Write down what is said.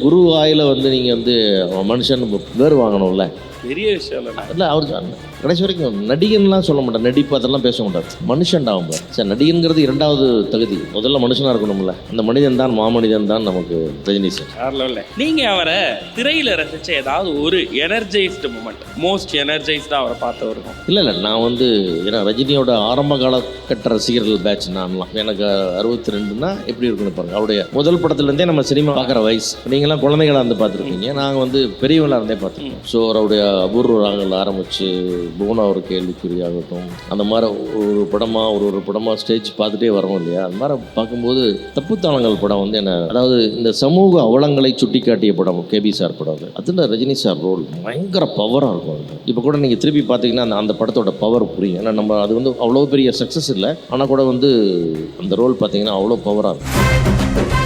குரு வாயில வந்து நீங்கள் வந்து மனுஷன் பேர் வாங்கணும்ல. பெரிய விஷயம் இல்லை அவர் கடைசி வரைக்கும் நடிகன்லாம் சொல்ல மாட்டார், நடிப்பு அதெல்லாம் பேச மாட்டார், மனுஷன்டா அவங்க. சரி, நடிகன்கிறது இரண்டாவது தகுதி, முதல்ல மனுஷனாக இருக்கணும்ல. அந்த மனிதன் தான் மாமனிதன் தான் நமக்கு ரஜினி சார். நீங்க அவரை திரையில ரசிச்ச ஏதாவது ஒரு எனர்ஜைஸ்டு மூமெண்ட், மோஸ்ட் எனர்ஜைஸ்டா அவரை பார்த்த இருக்கும்? இல்லை நான் வந்து ஏன்னா ரஜினியோட ஆரம்ப காலகட்ட ரசிகர்கள் பேட்ச் நான்லாம். எனக்கு 62னா எப்படி இருக்குன்னு பாருங்க. அவருடைய முதல் படத்துலேருந்தே நம்ம சினிமா பார்க்குற வயசு. நீங்களாம் குழந்தைகளாக இருந்து பார்த்துருக்கீங்க, நாங்கள் வந்து பெரியவங்களாக இருந்தே பார்த்துருக்கோம். ஸோ அவருடைய அபூர்வ ராகங்கள் ஆரம்பித்து புவனா ஒரு கேள்விக்குறியாகட்டும், அந்த மாதிரி ஒரு படமாக ஒரு படமாக ஸ்டேஜ் பார்த்துட்டே வரோம் இல்லையா. அந்த மாதிரி பார்க்கும்போது தப்புத்தாளங்கள் படம் வந்து என்ன, அதாவது இந்த சமூக அவலங்களை சுட்டி காட்டிய படம் கேபி சார் படம். அதில் ரஜினி சார் ரோல் பயங்கர பவராக இருக்கும். இப்போ கூட நீங்கள் திருப்பி பார்த்தீங்கன்னா அந்த படத்தோட பவர் புரியும். ஏன்னா நம்ம அது வந்து அவ்வளோ பெரிய சக்ஸஸ் இல்லை, ஆனால் கூட வந்து அந்த ரோல் பார்த்தீங்கன்னா அவ்வளோ பவராக இருக்கும்.